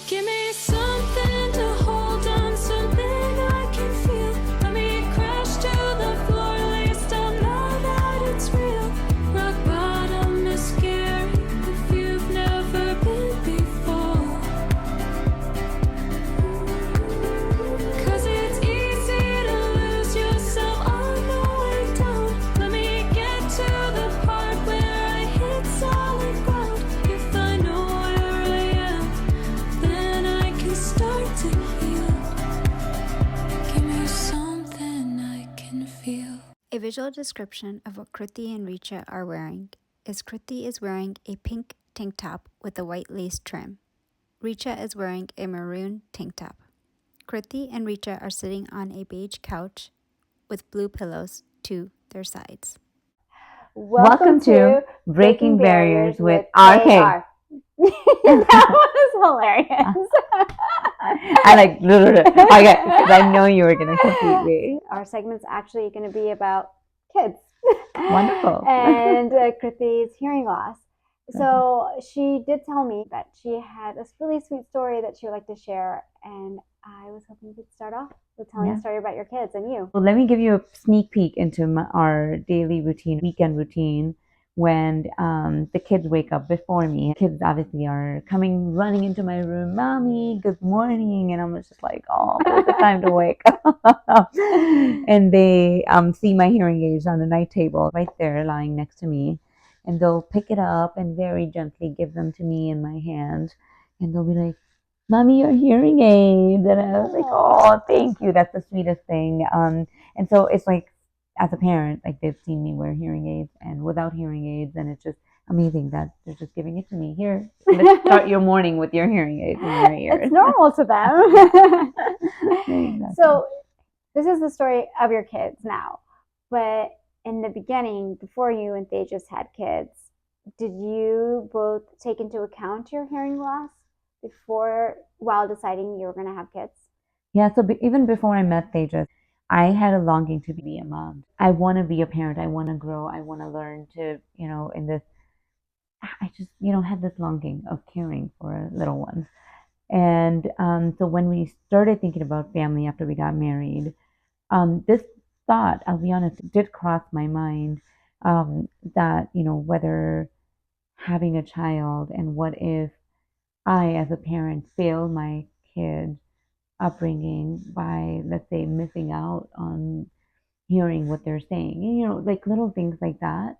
Give me something to hold on, something I can feel. Let me crash to the floor, at least I'll know that it's real. Rock bottom is scary if you've never been before. 'Cause it's easy to lose yourself on the way down. Let me get to the part where I hit solid ground. If I know where I am, then I can start to heal. Give me something I can feel. A visual description of what Kruti and Richa are wearing is Kruti is wearing a pink tank top with a white lace trim. Richa is wearing a maroon tank top. Kruti and Richa are sitting on a beige couch with blue pillows to their sides. Welcome to Breaking Barriers with RK. That was hilarious. I like okay, because I know you were gonna compete me. Our segment's actually going to be about kids. Wonderful. And Kriti's hearing loss. So she did tell me that she had a really sweet story that she would like to share, and I was hoping you could start off with telling a story about your kids and you. Well, let me give you a sneak peek into our daily routine, weekend routine, when the kids wake up before me. Kids obviously are coming running into my room, "Mommy, good morning," and I'm just like, "Oh, it's the time to wake up." And they see my hearing aids on the night table right there, lying next to me, and they'll pick it up and very gently give them to me in my hand, and they'll be like, "Mommy, your hearing aids." And I was like, "Oh, thank you. That's the sweetest thing." And so it's like, as a parent, like they've seen me wear hearing aids and without hearing aids, and it's just amazing that they're just giving it to me. Here, let's start your morning with your hearing aids in your ears. It's normal to them. Exactly. So this is the story of your kids now, but in the beginning, before you and Tejas had kids, did you both take into account your hearing loss while deciding you were going to have kids? Yeah, so even before I met Tejas, I had a longing to be a mom. I want to be a parent. I want to grow. I want to learn to, I just, had this longing of caring for little ones. And so when we started thinking about family after we got married, this thought, I'll be honest, did cross my mind, that, whether having a child and what if I, as a parent, fail my kid upbringing by, let's say, missing out on hearing what they're saying, like little things like that.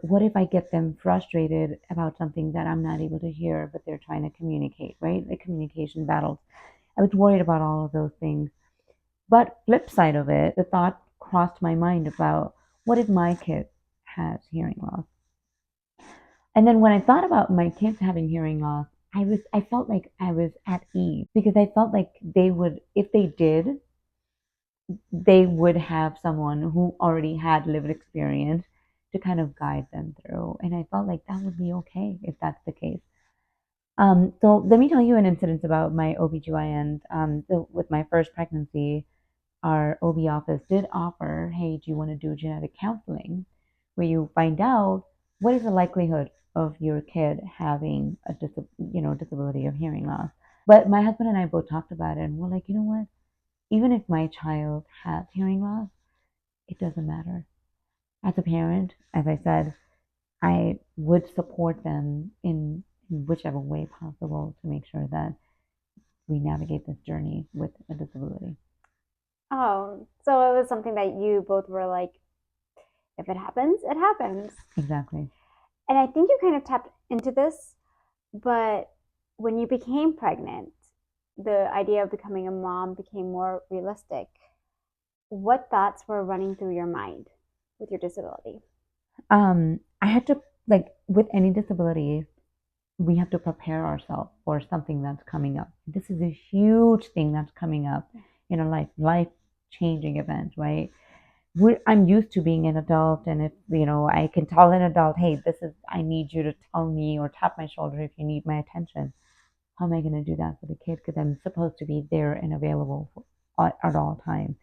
What if I get them frustrated about something that I'm not able to hear, but they're trying to communicate, right? Like communication battles. I was worried about all of those things. But flip side of it, the thought crossed my mind about what if my kid has hearing loss? And then when I thought about my kids having hearing loss, I felt like I was at ease because I felt like they would, if they did, they would have someone who already had lived experience to kind of guide them through. And I felt like that would be okay if that's the case. So let me tell you an incident about my OBGYN. So with my first pregnancy, our OB office did offer, "Hey, do you want to do genetic counseling, where you find out what is the likelihood of your kid having a disability of hearing loss?" But my husband and I both talked about it, and we're like, you know what? Even if my child has hearing loss, it doesn't matter. As a parent, as I said, I would support them in whichever way possible to make sure that we navigate this journey with a disability. Oh, so it was something that you both were like, if it happens, it happens. Exactly. And I think you kind of tapped into this, but when you became pregnant, the idea of becoming a mom became more realistic. What thoughts were running through your mind with your disability? I had to, like, with any disability, we have to prepare ourselves for something that's coming up. This is a huge thing that's coming up in a life-changing event, right? I'm used to being an adult, and if I can tell an adult, "Hey, I need you to tell me or tap my shoulder if you need my attention." How am I going to do that for the kid? Because I'm supposed to be there and available at all times.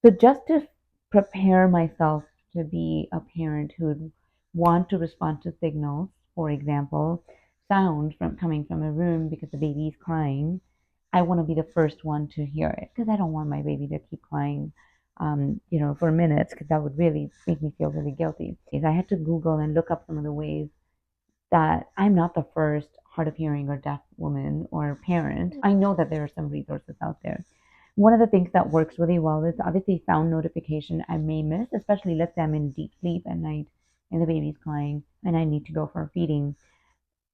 So just to prepare myself to be a parent who'd want to respond to signals, for example, sound coming from a room because the baby's crying, I want to be the first one to hear it because I don't want my baby to keep crying, for minutes because that would really make me feel really guilty. I had to Google and look up some of the ways that I'm not the first hard of hearing or deaf woman or parent. I know that there are some resources out there. One of the things that works really well is obviously sound notification I may miss, especially let's say I'm in deep sleep at night and the baby's crying and I need to go for feeding.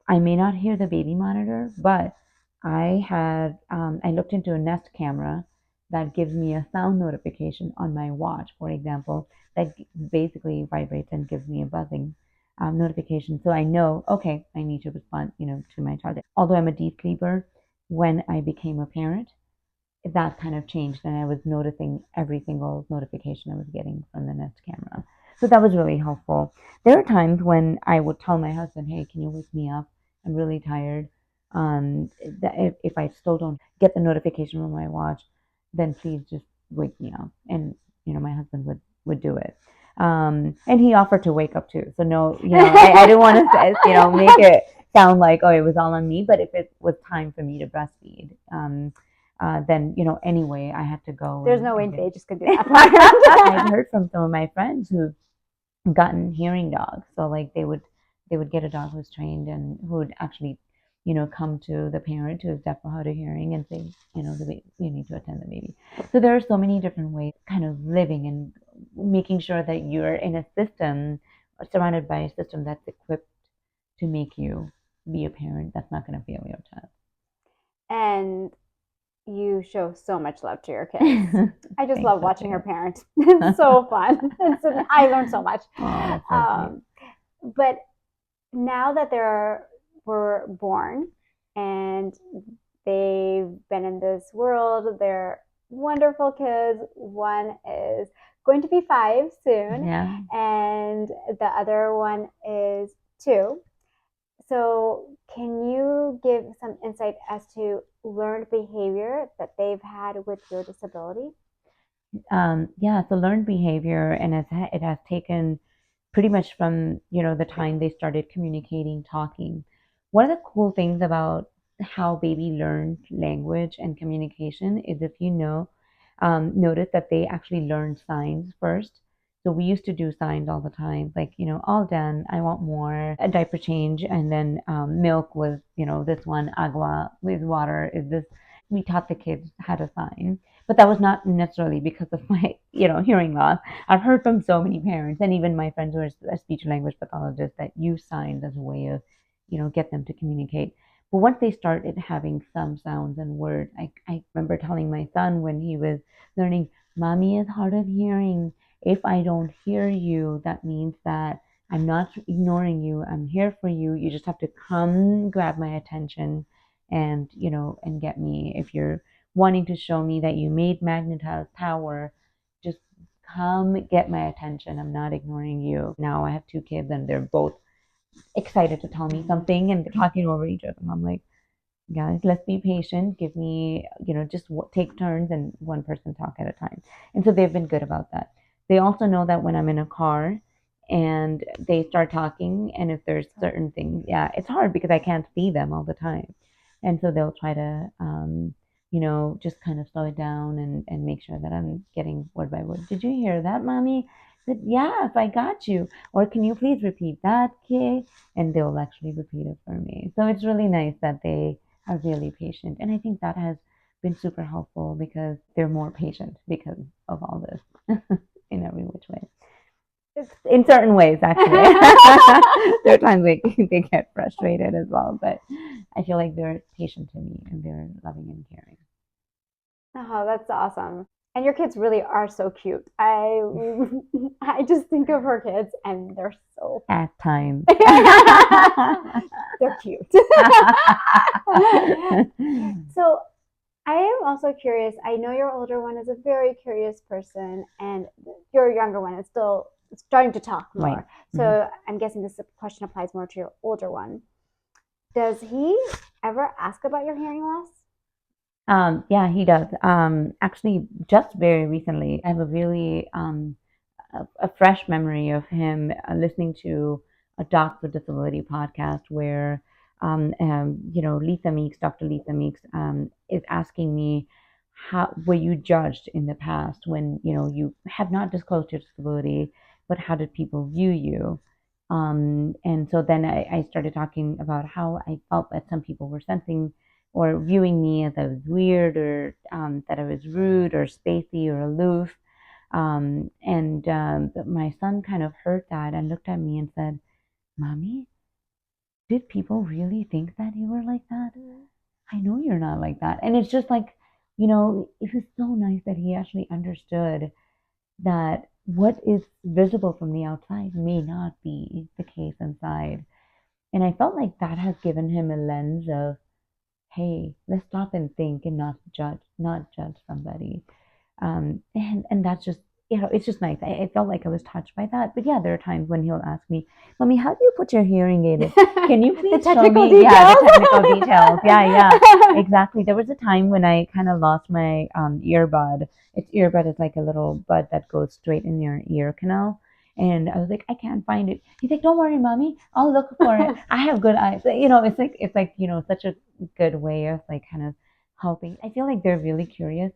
I may not hear the baby monitor, but I looked into a Nest camera that gives me a sound notification on my watch, for example, that basically vibrates and gives me a buzzing notification. So I know, okay, I need to respond, to my child. Although I'm a deep sleeper, when I became a parent, that kind of changed and I was noticing every single notification I was getting from the Nest camera. So that was really helpful. There are times when I would tell my husband, hey, can you wake me up? I'm really tired. That if I still don't get the notification from my watch, then please just wake me up. And, my husband would do it. And he offered to wake up too. So no, I didn't want to, make it sound like, oh, it was all on me. But if it was time for me to breastfeed, then anyway I had to go. There's no way they just could do that. I've heard from some of my friends who've gotten hearing dogs, so like they would get a dog who's trained and who would actually come to the parent who is deaf or hard of hearing and say you need to attend the baby. So there are so many different ways kind of living and making sure that you're in a system surrounded by a system that's equipped to make you be a parent that's not going to fail your child. And you show so much love to your kids. I just love watching her parent. It's so fun. I learned so much. Oh, but now that were born and they've been in this world, they're wonderful kids. One is going to be 5 soon, yeah. and the other one is 2. So can you give some insight as to learned behavior that they've had with your disability? So learned behavior, and it has taken pretty much from the time they started communicating, talking. One of the cool things about how baby learns language and communication is if notice that they actually learn signs first. So we used to do signs all the time, like all done, I want more, a diaper change, and then milk was this one, agua with water is this. We taught the kids how to sign, but that was not necessarily because of my hearing loss. I've heard from so many parents and even my friends who are speech and language pathologists that use signs as a way of get them to communicate. But once they started having some sounds and words, I remember telling my son when he was learning, mommy is hard of hearing. If I don't hear you, that means that I'm not ignoring you. I'm here for you. You just have to come grab my attention and get me. If you're wanting to show me that you made magnetized power, just come get my attention. I'm not ignoring you. Now I have 2 kids and they're both excited to tell me something and they're talking over each other. And I'm like, guys, let's be patient. Give me, just take turns and one person talk at a time. And so they've been good about that. They also know that when I'm in a car and they start talking, and if there's certain things, yeah, it's hard because I can't see them all the time. And so they'll try to, just kind of slow it down and make sure that I'm getting word by word. Did you hear that, mommy? I said, yes, I got you. Or can you please repeat that, kid? And they'll actually repeat it for me. So it's really nice that they are really patient. And I think that has been super helpful because they're more patient because of all this in every which way. In certain ways, actually. There are times they get frustrated as well, but I feel like they're patient to me and they're loving and caring. Oh, that's awesome. And your kids really are so cute. I just think of her kids and they're so at times. They're cute. So I am also curious. I know your older one is a very curious person and your younger one is still starting to talk more. Right. So I'm guessing this question applies more to your older one. Does he ever ask about your hearing loss? Yeah, he does. Actually, just very recently, I have a really a fresh memory of him listening to a Docs with Disability podcast where Lisa Meeks, Dr. Lisa Meeks, is asking me, how were you judged in the past when you have not disclosed your disability, but how did people view you? And so then I started talking about how I felt that some people were sensing or viewing me as I was weird, or that I was rude or spacey or aloof. But my son kind of heard that and looked at me and said, "Mommy, did people really think that you were like that? I know you're not like that." And it's just like, it was so nice that he actually understood that what is visible from the outside may not be the case inside. And I felt like that has given him a lens of, hey, let's stop and think and not judge somebody. And that's just, it's just nice. I felt like I was touched by that. But yeah, there are times when he'll ask me, "Mommy, how do you put your hearing aid in? Can you please show me?" Yeah, the technical details. Yeah, exactly. There was a time when I kind of lost my earbud. Earbud is like a little bud that goes straight in your ear canal. And I was like, "I can't find it." He's like, "Don't worry, Mommy, I'll look for it. I have good eyes." It's like such a good way of like kind of helping. I feel like they're really curious,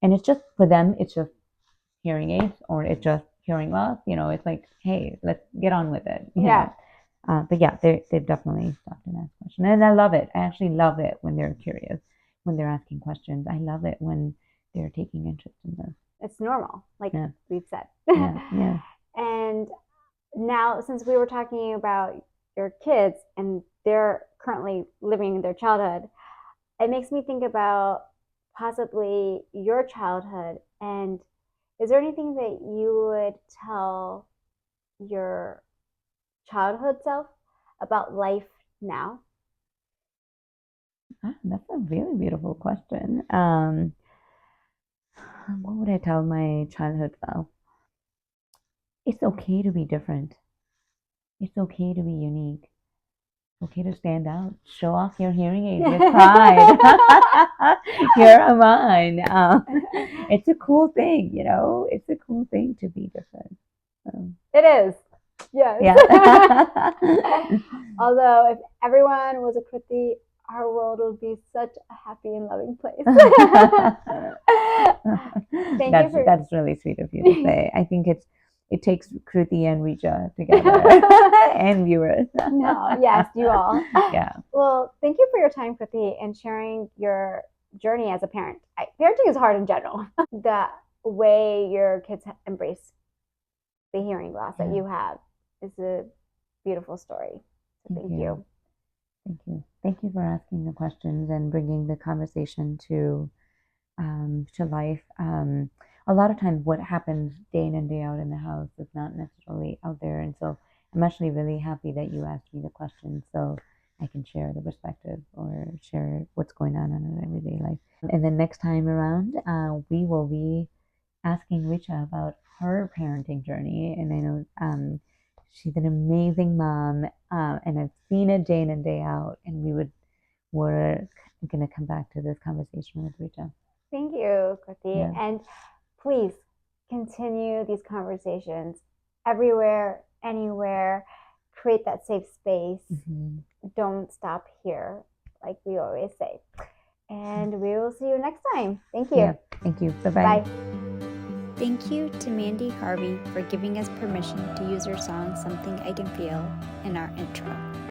and it's just for them, it's just hearing aids or it's just hearing loss. It's like, hey, let's get on with it. Yeah. But yeah, they've definitely stopped and asked questions, and I love it. I actually love it when they're curious, when they're asking questions. I love it when they're taking interest in this. It's normal, like Yeah. we've said. Yeah. And now, since we were talking about your kids and they're currently living their childhood, it makes me think about possibly your childhood. And is there anything that you would tell your childhood self about life now? That's a really beautiful question. What would I tell my childhood self? It's okay to be different. It's okay to be unique. Okay to stand out, show off your hearing aid with pride. Here are mine. It's a cool thing, It's a cool thing to be different. It is. Yes. Yeah. Although, if everyone was a Kruti, our world would be such a happy and loving place. That's really sweet of you to say. I think it takes Kruti and Richa together and viewers. No, yes, you all. Yeah. Well, thank you for your time, Kruti, and sharing your journey as a parent. Parenting is hard in general. The way your kids embrace the hearing loss that you have is a beautiful story. So thank you. Thank you. Thank you for asking the questions and bringing the conversation to life. A lot of times what happens day in and day out in the house is not necessarily out there. And so I'm actually really happy that you asked me the question so I can share the perspective or share what's going on in our everyday life. And then next time around, we will be asking Richa about her parenting journey. And I know she's an amazing mom, and I've seen it day in and day out. And we're going to come back to this conversation with Richa. Thank you, Kruti. Yeah. And please continue these conversations everywhere, anywhere. Create that safe space. Mm-hmm. Don't stop here, like we always say. And we will see you next time. Thank you. Yeah, thank you. Bye-bye. Bye. Thank you to Mandy Harvey for giving us permission to use her song Something I Can Feel in our intro.